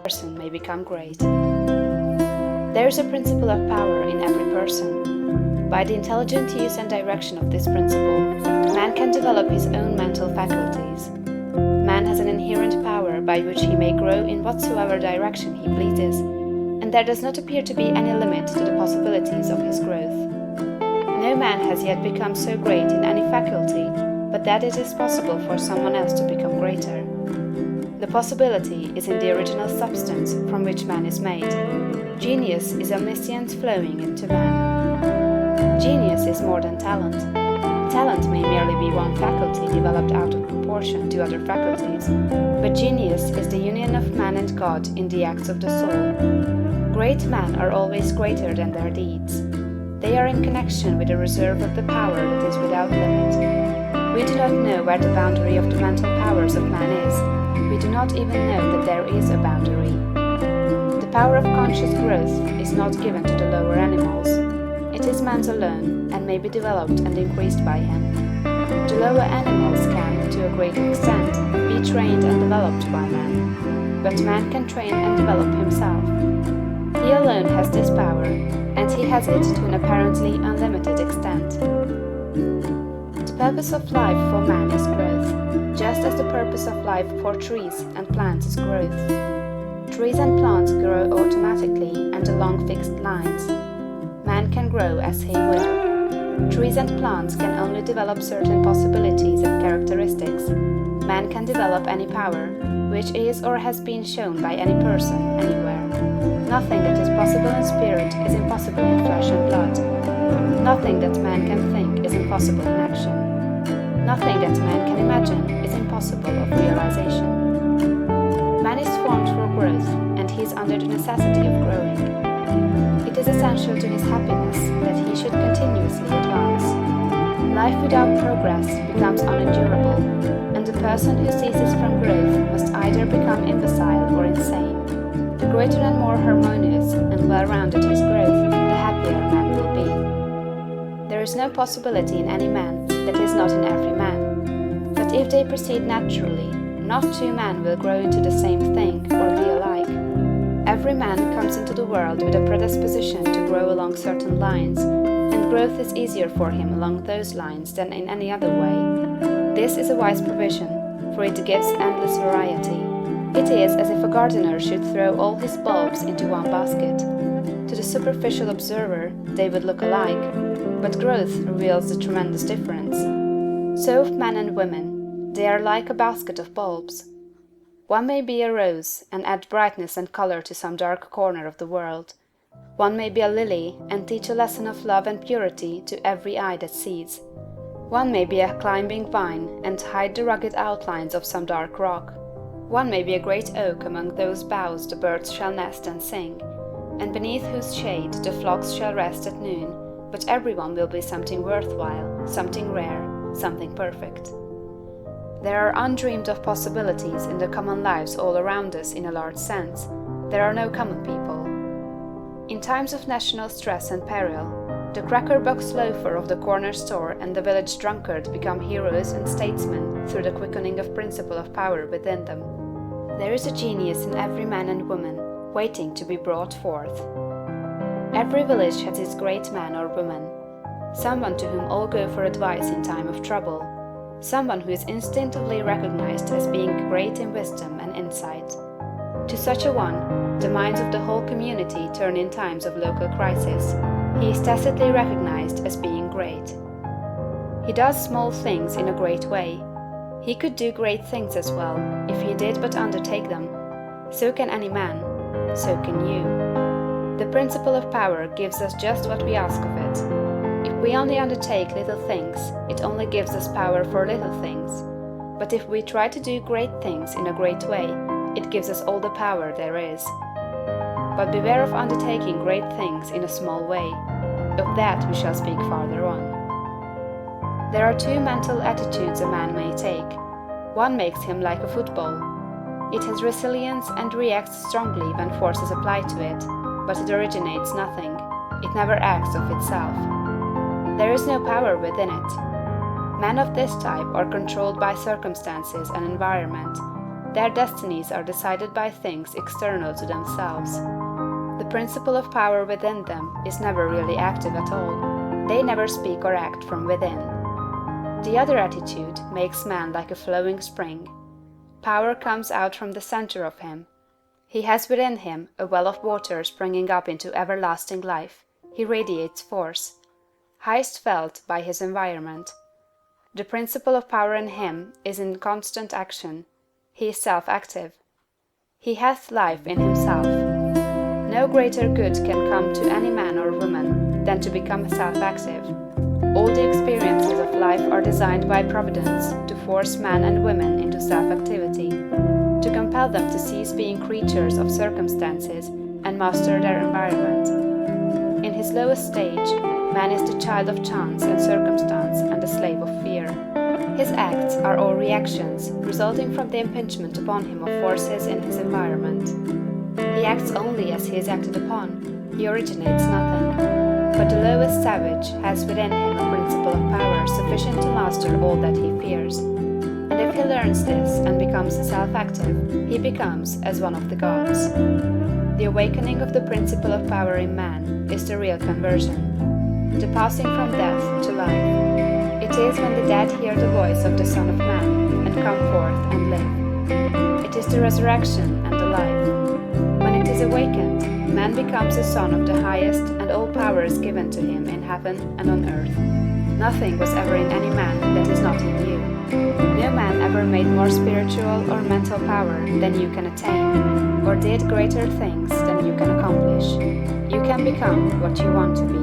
person may become great. There is a principle of power in every person. By the intelligent use and direction of this principle, man can develop his own mental faculties. Man has an inherent power by which he may grow in whatsoever direction he pleases, and there does not appear to be any limit to the possibilities of his growth. No man has yet become so great in any faculty, but that it is possible for someone else to become greater. The possibility is in the original substance from which man is made. Genius is omniscience flowing into man. Genius is more than talent. Talent may merely be one faculty developed out of proportion to other faculties, but genius is the union of man and God in the acts of the soul. Great men are always greater than their deeds. They are in connection with the reserve of the power that is without limit. We do not know where the boundary of the mental powers of man is. We do not even know that there is a boundary. The power of conscious growth is not given to the lower animals. It is man's alone, and may be developed and increased by him. The lower animals can, to a great extent, be trained and developed by man. But man can train and develop himself. He alone has this power, and he has it to an apparently unlimited extent. The purpose of life for man is growth, just as the purpose of life for trees and plants is growth. Trees and plants grow automatically and along fixed lines. Man can grow as he will. Trees and plants can only develop certain possibilities and characteristics. Man can develop any power, which is or has been shown by any person, anywhere. Nothing that is possible in spirit is impossible in flesh and blood. Nothing that man can think is impossible in action. Nothing that man can imagine is impossible of realization. Man is formed for growth, and he is under the necessity of growing. It is essential to his happiness that he should continuously advance. Life without progress becomes unendurable, and the person who ceases from growth must either become imbecile or insane. The greater and more harmonious and well-rounded his growth, the happier man will be. There is no possibility in any man that is not in every man. But if they proceed naturally, not two men will grow into the same thing or be alike. Every man comes into the world with a predisposition to grow along certain lines, and growth is easier for him along those lines than in any other way. This is a wise provision, for it gives endless variety. It is as if a gardener should throw all his bulbs into one basket. To the superficial observer, they would look alike, but growth reveals the tremendous difference. So of men and women, they are like a basket of bulbs. One may be a rose and add brightness and color to some dark corner of the world. One may be a lily and teach a lesson of love and purity to every eye that sees. One may be a climbing vine and hide the rugged outlines of some dark rock. One may be a great oak among whose boughs the birds shall nest and sing, and beneath whose shade the flocks shall rest at noon, but everyone will be something worthwhile, something rare, something perfect. There are undreamed of possibilities in the common lives all around us in a large sense. There are no common people. In times of national stress and peril, the cracker-box loafer of the corner store and the village drunkard become heroes and statesmen through the quickening of principle of power within them. There is a genius in every man and woman, waiting to be brought forth. Every village has its great man or woman, someone to whom all go for advice in time of trouble, someone who is instinctively recognized as being great in wisdom and insight. To such a one, the minds of the whole community turn in times of local crisis. He is tacitly recognized as being great. He does small things in a great way. He could do great things as well, if he did but undertake them. So can any man. So can you. The principle of power gives us just what we ask of it. If we only undertake little things, it only gives us power for little things. But if we try to do great things in a great way, it gives us all the power there is. But beware of undertaking great things in a small way. Of that we shall speak farther on. There are two mental attitudes a man may take. One makes him like a football. It has resilience and reacts strongly when force is applied to it, but it originates nothing. It never acts of itself. There is no power within it. Men of this type are controlled by circumstances and environment. Their destinies are decided by things external to themselves. The principle of power within them is never really active at all. They never speak or act from within. The other attitude makes man like a flowing spring. Power comes out from the center of him. He has within him a well of water springing up into everlasting life. He radiates force, highest felt by his environment. The principle of power in him is in constant action. He is self-active. He hath life in himself. No greater good can come to any man or woman than to become self-active. All the experiences of life are designed by Providence to force man and women into self-activity, to compel them to cease being creatures of circumstances and master their environment. In his lowest stage, man is the child of chance and circumstance and the slave of fear. His acts are all reactions resulting from the impingement upon him of forces in his environment. He acts only as he is acted upon. He originates nothing. But the lowest savage has within him a principle of power sufficient to master all that he fears. And if he learns this and becomes self-active, he becomes as one of the gods. The awakening of the principle of power in man is the real conversion, the passing from death to life. It is when the dead hear the voice of the Son of Man and come forth and live. It is the resurrection and the life. When it is awakened, man becomes a son of the highest, and all power is given to him in heaven and on earth. Nothing was ever in any man that is not in you. No man ever made more spiritual or mental power than you can attain, or did greater things than you can accomplish. You can become what you want to be.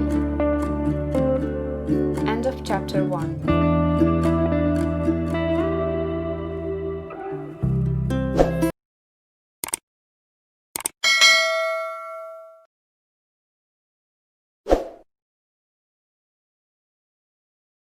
End of chapter 1.